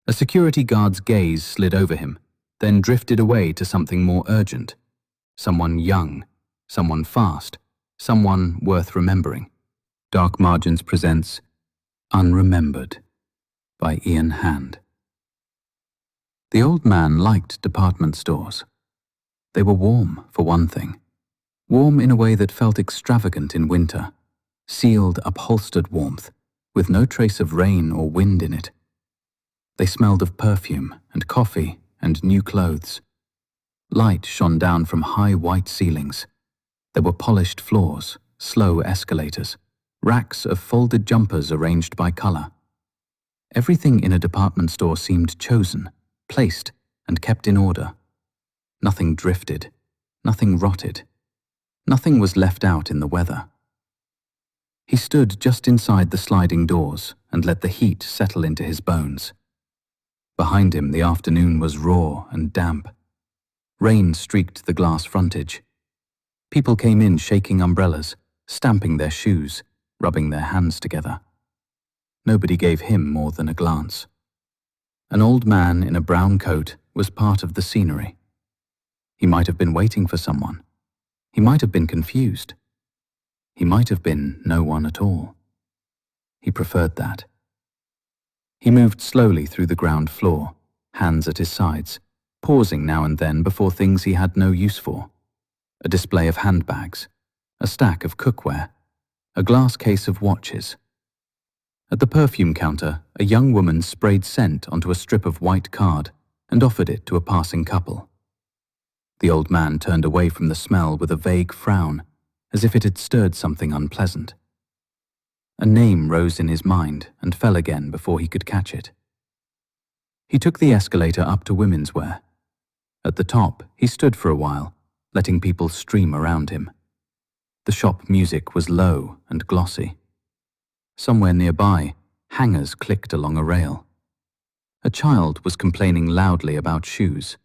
A security guard's gaze slid over him, then drifted away to something more urgent. Someone young, someone fast, someone worth remembering. Dark Margins presents Unremembered by Ian Hand. The old man liked department stores. They were warm, for one thing. Warm in a way that felt extravagant in winter. Sealed, upholstered warmth, with no trace of rain or wind in it. They smelled of perfume and coffee and new clothes. Light shone down from high white ceilings. There were polished floors, slow escalators, racks of folded jumpers arranged by color. Everything in a department store seemed chosen, placed, and kept in order. Nothing drifted, nothing rotted, nothing was left out in the weather. He stood just inside the sliding doors and let the heat settle into his bones. Behind him, the afternoon was raw and damp. Rain streaked the glass frontage. People came in shaking umbrellas, stamping their shoes, rubbing their hands together. Nobody gave him more than a glance. An old man in a brown coat was part of the scenery. He might have been waiting for someone. He might have been confused. He might have been no one at all. He preferred that. He moved slowly through the ground floor, hands at his sides, pausing now and then before things he had no use for. A display of handbags, a stack of cookware, a glass case of watches. At the perfume counter, a young woman sprayed scent onto a strip of white card and offered it to a passing couple. The old man turned away from the smell with a vague frown, as if it had stirred something unpleasant. A name rose in his mind and fell again before he could catch it. He took the escalator up to women's wear. At the top, he stood for a while, letting people stream around him. The shop music was low and glossy. Somewhere nearby, hangers clicked along a rail. A child was complaining loudly about shoes.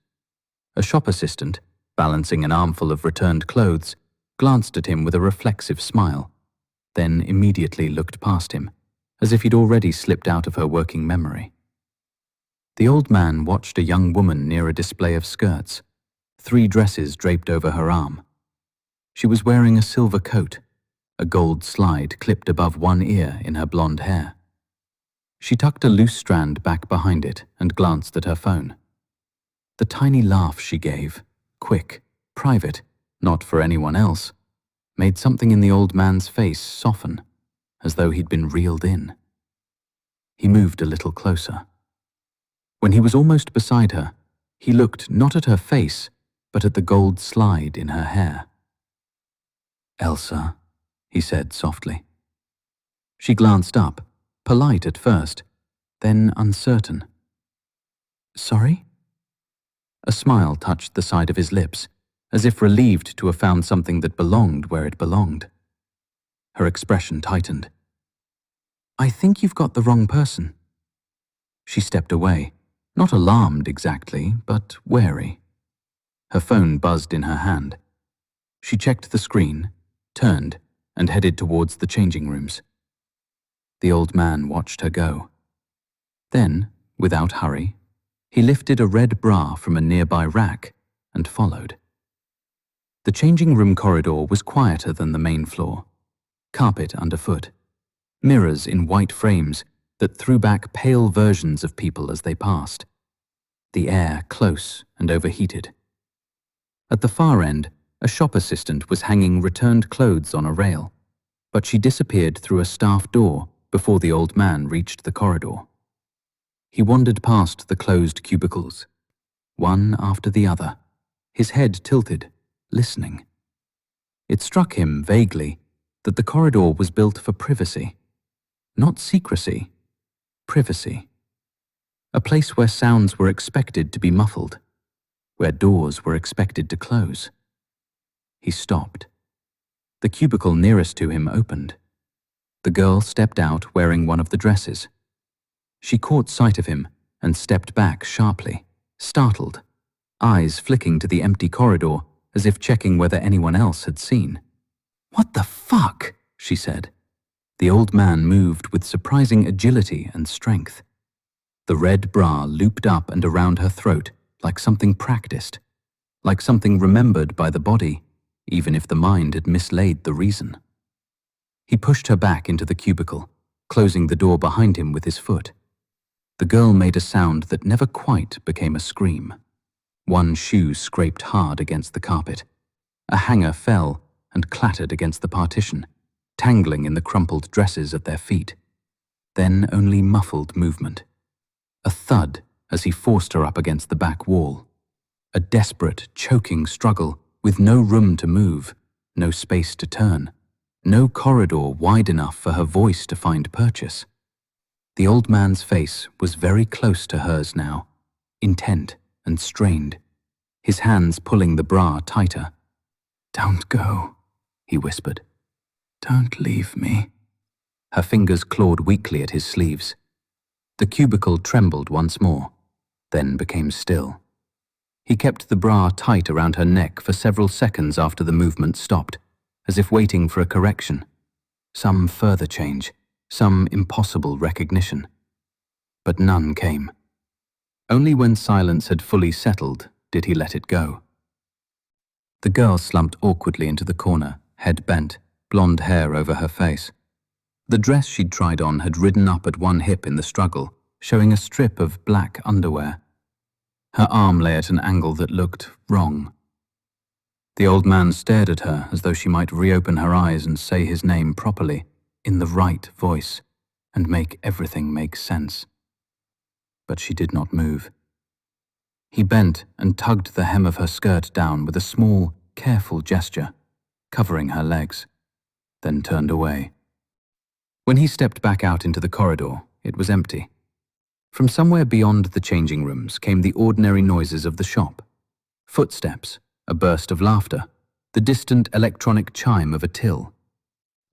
A shop assistant, balancing an armful of returned clothes, glanced at him with a reflexive smile, then immediately looked past him, as if he'd already slipped out of her working memory. The old man watched a young woman near a display of skirts, 3 dresses draped over her arm. She was wearing a silver coat, a gold slide clipped above one ear in her blonde hair. She tucked a loose strand back behind it and glanced at her phone. The tiny laugh she gave, quick, private, not for anyone else, made something in the old man's face soften, as though he'd been reeled in. He moved a little closer. When he was almost beside her, he looked not at her face, but at the gold slide in her hair. "Elsa," he said softly. She glanced up, polite at first, then uncertain. "Sorry?" A smile touched the side of his lips, as if relieved to have found something that belonged where it belonged. Her expression tightened. "I think you've got the wrong person." She stepped away, not alarmed exactly, but wary. Her phone buzzed in her hand. She checked the screen, turned, and headed towards the changing rooms. The old man watched her go. Then, without hurry, he lifted a red bra from a nearby rack and followed. The changing room corridor was quieter than the main floor. Carpet underfoot. Mirrors in white frames that threw back pale versions of people as they passed. The air close and overheated. At the far end, a shop assistant was hanging returned clothes on a rail, but she disappeared through a staff door before the old man reached the corridor. He wandered past the closed cubicles, one after the other, his head tilted, listening. It struck him vaguely that the corridor was built for privacy. Not secrecy, privacy. A place where sounds were expected to be muffled, where doors were expected to close. He stopped. The cubicle nearest to him opened. The girl stepped out wearing one of the dresses. She caught sight of him and stepped back sharply, startled, eyes flicking to the empty corridor as if checking whether anyone else had seen. "What the fuck?" she said. The old man moved with surprising agility and strength. The red bra looped up and around her throat like something practiced, like something remembered by the body, even if the mind had mislaid the reason. He pushed her back into the cubicle, closing the door behind him with his foot. The girl made a sound that never quite became a scream. One shoe scraped hard against the carpet. A hanger fell and clattered against the partition, tangling in the crumpled dresses at their feet. Then only muffled movement. A thud as he forced her up against the back wall. A desperate, choking struggle with no room to move, no space to turn, no corridor wide enough for her voice to find purchase. The old man's face was very close to hers now, intent and strained, his hands pulling the bra tighter. "Don't go," he whispered. "Don't leave me." Her fingers clawed weakly at his sleeves. The cubicle trembled once more, then became still. He kept the bra tight around her neck for several seconds after the movement stopped, as if waiting for a correction, some further change, some impossible recognition. But none came. Only when silence had fully settled did he let it go. The girl slumped awkwardly into the corner, head bent, blonde hair over her face. The dress she'd tried on had ridden up at one hip in the struggle, showing a strip of black underwear. Her arm lay at an angle that looked wrong. The old man stared at her as though she might reopen her eyes and say his name properly, in the right voice, and make everything make sense. But she did not move. He bent and tugged the hem of her skirt down with a small, careful gesture, covering her legs, then turned away. When he stepped back out into the corridor, it was empty. From somewhere beyond the changing rooms came the ordinary noises of the shop. Footsteps, a burst of laughter, the distant electronic chime of a till.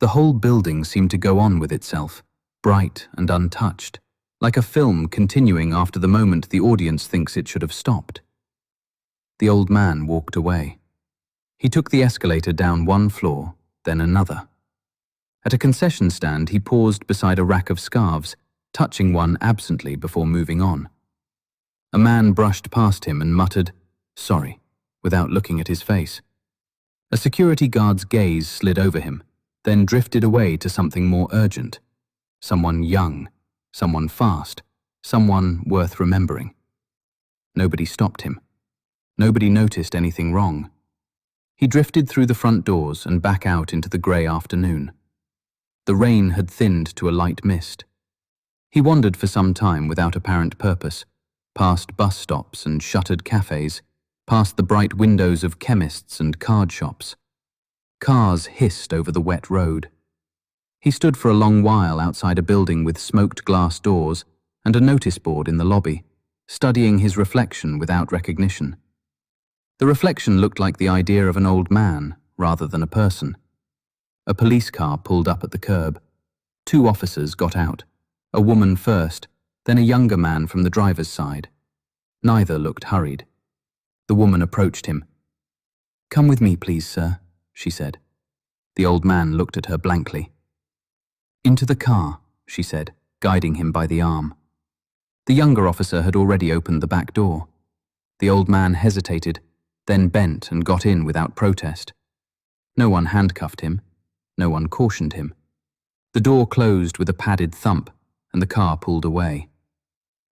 The whole building seemed to go on with itself, bright and untouched, like a film continuing after the moment the audience thinks it should have stopped. The old man walked away. He took the escalator down one floor, then another. At a concession stand, he paused beside a rack of scarves, touching one absently before moving on. A man brushed past him and muttered, "Sorry," without looking at his face. A security guard's gaze slid over him, then drifted away to something more urgent. Someone young, someone fast, someone worth remembering. Nobody stopped him. Nobody noticed anything wrong. He drifted through the front doors and back out into the grey afternoon. The rain had thinned to a light mist. He wandered for some time without apparent purpose, past bus stops and shuttered cafes, past the bright windows of chemists and card shops. Cars hissed over the wet road. He stood for a long while outside a building with smoked glass doors and a notice board in the lobby, studying his reflection without recognition. The reflection looked like the idea of an old man rather than a person. A police car pulled up at the curb. 2 officers got out, a woman first, then a younger man from the driver's side. Neither looked hurried. The woman approached him. "Come with me, please, sir," she said. The old man looked at her blankly. "Into the car," she said, guiding him by the arm. The younger officer had already opened the back door. The old man hesitated, then bent and got in without protest. No one handcuffed him. No one cautioned him. The door closed with a padded thump, and the car pulled away.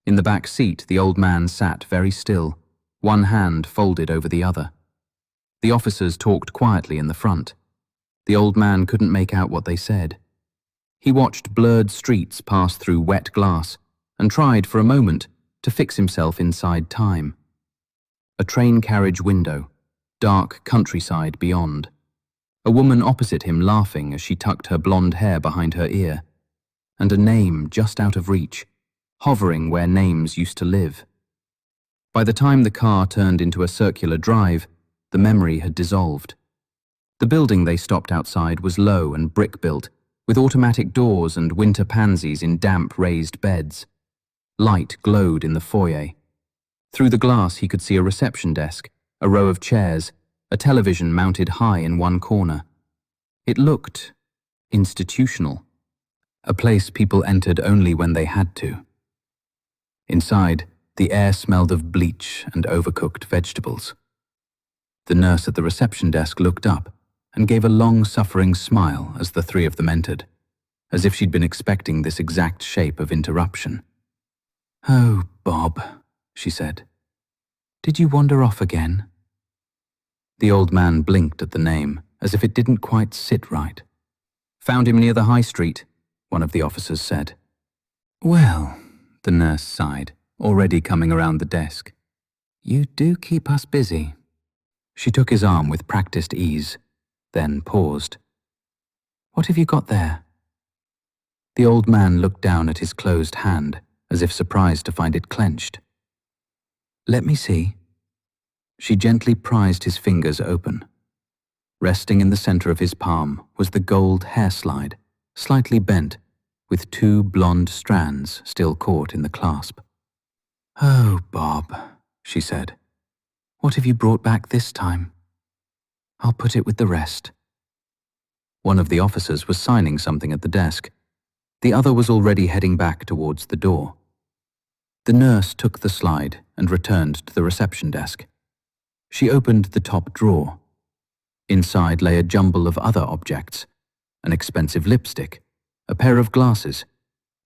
In the back seat, the old man sat very still, one hand folded over the other. The officers talked quietly in the front. The old man couldn't make out what they said. He watched blurred streets pass through wet glass and tried for a moment to fix himself inside time. A train carriage window, dark countryside beyond. A woman opposite him laughing as she tucked her blonde hair behind her ear. And a name just out of reach, hovering where names used to live. By the time the car turned into a circular drive, the memory had dissolved. The building they stopped outside was low and brick-built, with automatic doors and winter pansies in damp raised beds. Light glowed in the foyer. Through the glass he could see a reception desk, a row of chairs, a television mounted high in one corner. It looked institutional, a place people entered only when they had to. Inside, the air smelled of bleach and overcooked vegetables. The nurse at the reception desk looked up and gave a long-suffering smile as the three of them entered, as if she'd been expecting this exact shape of interruption. "Oh, Bob," she said. "Did you wander off again?" The old man blinked at the name, as if it didn't quite sit right. "Found him near the high street," one of the officers said. "Well," the nurse sighed, already coming around the desk. "You do keep us busy." She took his arm with practiced ease, then paused. "What have you got there?" The old man looked down at his closed hand, as if surprised to find it clenched. "Let me see." She gently prized his fingers open. Resting in the center of his palm was the gold hair slide, slightly bent, with 2 blonde strands still caught in the clasp. "Oh, Bob," she said. "What have you brought back this time?" "I'll put it with the rest." One of the officers was signing something at the desk. The other was already heading back towards the door. The nurse took the slide and returned to the reception desk. She opened the top drawer. Inside lay a jumble of other objects: an expensive lipstick, a pair of glasses,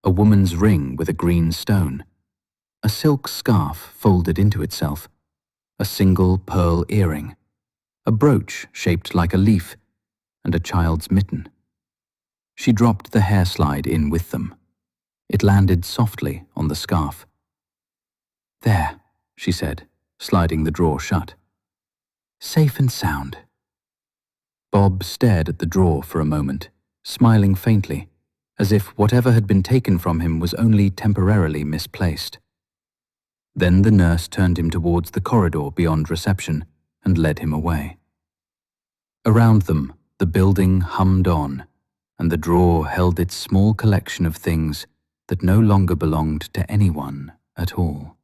a woman's ring with a green stone, a silk scarf folded into itself, a single pearl earring, a brooch shaped like a leaf, and a child's mitten. She dropped the hair slide in with them. It landed softly on the scarf. "There," she said, sliding the drawer shut. "Safe and sound." Bob stared at the drawer for a moment, smiling faintly, as if whatever had been taken from him was only temporarily misplaced. Then the nurse turned him towards the corridor beyond reception and led him away. Around them, the building hummed on, and the drawer held its small collection of things that no longer belonged to anyone at all.